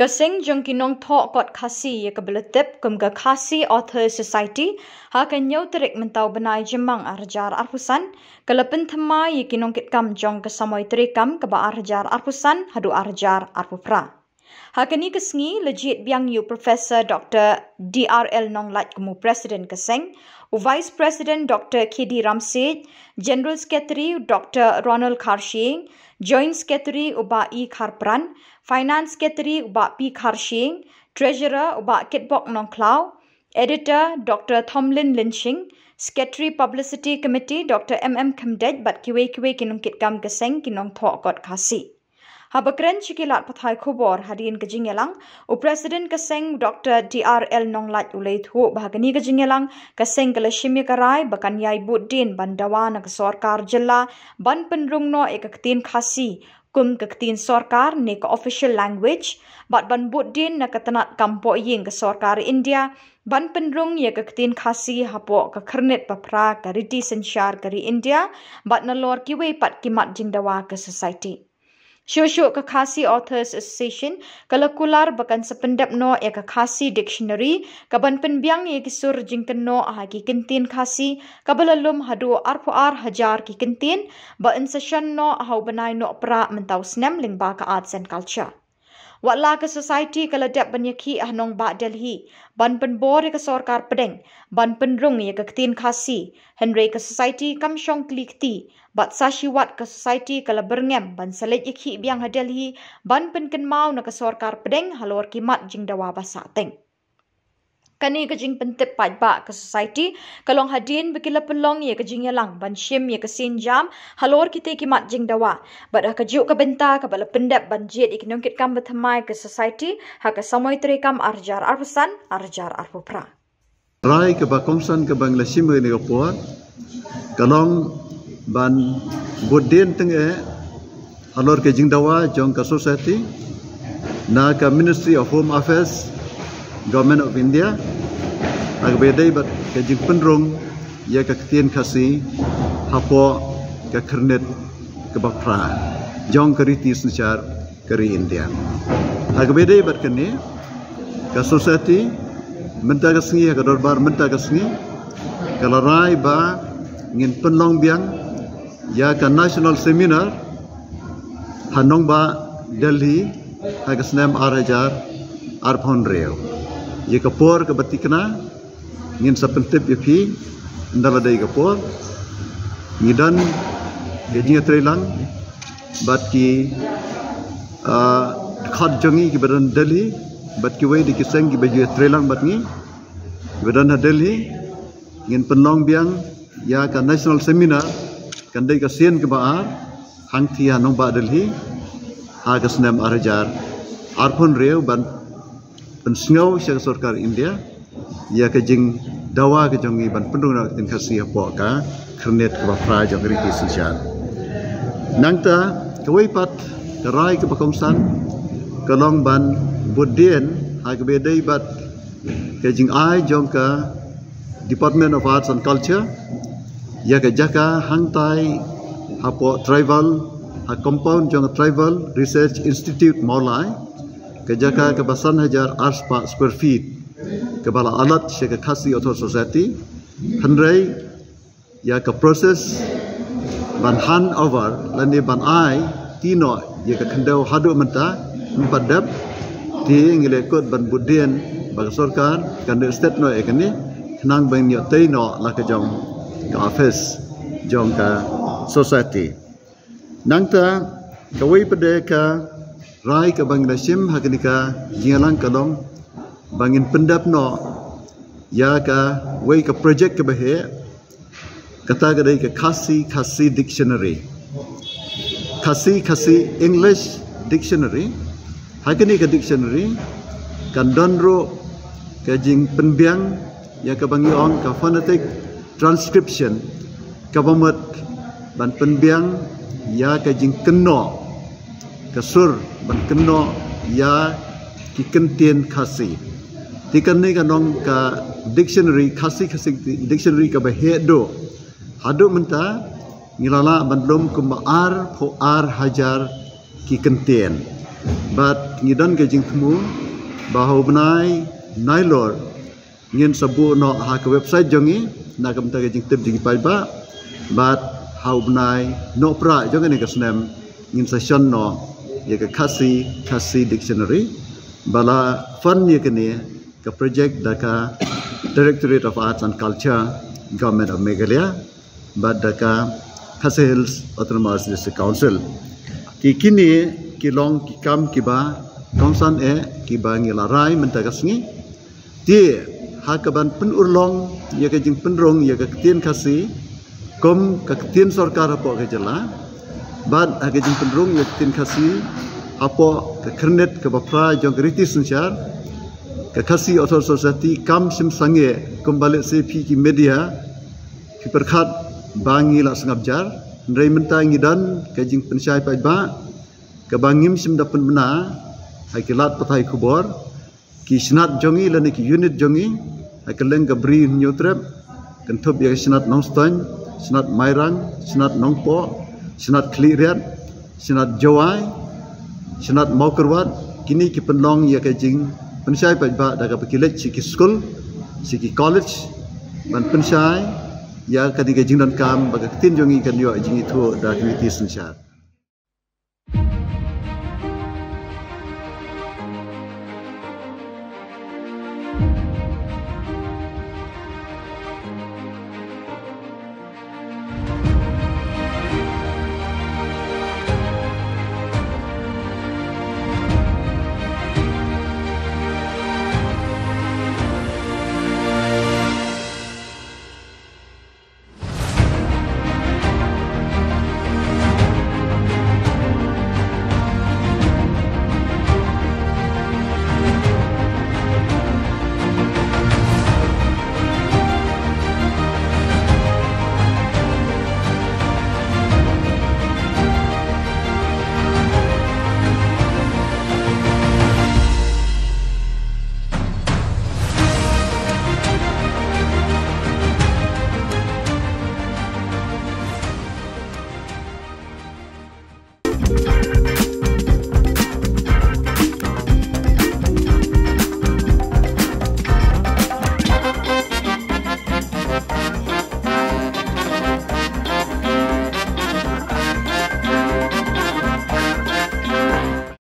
Kasing jong kinong thok kot khasi ye kabeletip kum ka khasi author society ha kan nyau terik mentau benai jemang arjar arpusan kalapin thama ye kinong kit kam jong ka samoy terikam ka ba arjar arpusan hadu arjar arpupra. Hakani kesngi legit biang yu Professor Dr. DRL Nonglat kumu President Kaseng, Vice President Dr. KD Ramsey, General Secretary Dr. Ronald Karshing, Joint Secretary Uba E. Kharpran, Finance Secretary Uba P. Karshing, Treasurer Uba Kitbok Nongklau, Editor Dr. Thomlin Lynching, Secretary Publicity Committee Dr. M.M. Kamdej bat kiwe kinong kitkam Kaseng kinong thok kot khasi. Habakren cikilat pathai khubor hadiin kejingelang u President Kaseng Dr. DRL Nonglat ulay thu bahagani kejingelang Kaseng kalashimi karai bakan yai buddin bandawa na sorkar jilla ban penrungno ekaktin khasi kum kaktin sorkar ne ka official language bat ban buddin na katanat kampo ying ka sorkar India ban penrung ye kaktin khasi hapo ka kharnet papra ka riti sanchar kari India bat na lor kiwe pat kimat jingdawa ka society. Shosho ka Khasi Authors Association kalakular bakan sependap no ya ka Khasi Dictionary kaban penbiang ye kisur jingken no ahagi kentin Khasi kabalalum hadu arpuar hajar ki kentin ba session no ahau banai no pra mentau snem lingba ka arts and culture. Watla ka society kaladap banyaki ahnong ba Delhi ban penbor ka sorkar pedeng ban penrung ye ka ketin Khasi Henry ka society kamshong klikti bat sashiwat ka society kala berngem ban salej ikhi biang ha Delhi ban penkenmau na ka sorkar pedeng halor kimat jingdawa basateng. Kani kajing pentip pajba ka society kalong hadin bekila pelong ye kajing yalang ban shim ye kasin jam halor kite kimat jingdawa bat akajuk ka benta ka bala pendap ban jet ikinong kit kam bethamai ka society ha ka samoy trekam arjar arpusan arjar arpupra. Rai ke bakomsan ke bangla shim ne ka por kalong ban bodin teng halor ke jingdawa jong ka society na ka Ministry of Home Affairs Government of India agbedai bat kajing penrung ya ka ketin Khasi hapo ka kernet ke bapra jong keriti senchar kari India agbedai bat kene ka society menta ka sengi ka dorbar menta ka sengi kalarai ba ngin penlong biang ya ka national seminar hanong ba Delhi ha ka snam arajar arphon reo ye kapor ke batikna ngin sapentip ye phi ndala dai kapor ngidan ye jinga trelang bat ki khat jongi ki badan Delhi bat ki wei di kisang ki baju trelang bat ni badan Delhi ngin penlong biang ya ka national seminar kan dai ka sien ke baar hang thia nong ba Delhi ha ka snam arajar arphon reu ban pensngau syar sorkar India ya ke jing dawa ke jongi ban pendung nak tin Khasi apo ka kernet ke bafra jong riti sisian nangta kewei pat kerai ke bakomsan kalong ban budien ha ke bedai bat ke jing ai jong ka Department of Arts and Culture ya ke jaka hangtai apo tribal ha compound jong tribal research institute Maulai kejaka kebasan hajar arspa square feet kebala alat syaka Khasi Author Society handrai ya ke proses ban hand over lani ban ai tino ya ke kendau hadu menta empadap ti ngile kod ban budien bag sorkar kan state no ekani nang bang yo teino la ke jong ka office jong ka society nangta kawai pede ka rai ke bangla shim haknika jingalang kalong bangin pendap no ya ka wei ka project ke bahe kata gadai ke Khasi Dictionary Khasi English Dictionary hakini ka dictionary kan donro ke jing penbiang ya ka bangi on ka phonetic transcription ka bamat ban penbiang ya ka jing keno kasur ban keno ya ki kentien Khasi tikan ni kanong ka dictionary Khasi dictionary ka bahedo hadu menta ngilala bandlum kumaar pho ar hajar ki kentien But ngidan ke jing temu bahau benai nailor ngin sabu no ha ke website jongi na kam ta ke jing tip jing pai ba but hau benai no pra jong ni ke snem ngin session no ye ke kasi dictionary bala fund ye ke ni ke project daka Directorate of Arts and Culture Government of Meghalaya but daka Khasi Hills Autonomous District Council kini kilong kikam kiba kongsan ki ba ngilarai mentagasngi ti hakaban penurlong ya ke jing penrong ya ke tien khasi kom ke tien sarkar apo ke jela bad ha ke jing penrong ya tien khasi apo ke kernet ke bapra jong riti sunchar ke khasi author society kam sim sange kembali se pi ki media ki perkhat bangi la sangabjar ndrai menta ngidan ke jing pensai pai ba ke bangim sim dapen bena hakilat patai kubor ki snat jongi lani ki unit jongi hakeleng ke bri nyutrep kentup ya snat nongston snat mairang snat nongpo snat kliriat snat jawai snat maukerwat kini ki penlong ya ke jing pensai pai ba daga pekilet si ki school si ki college ban pensai ya kadi ke jing dan kam baga tin jongi kan yo jing itu da activity sunshar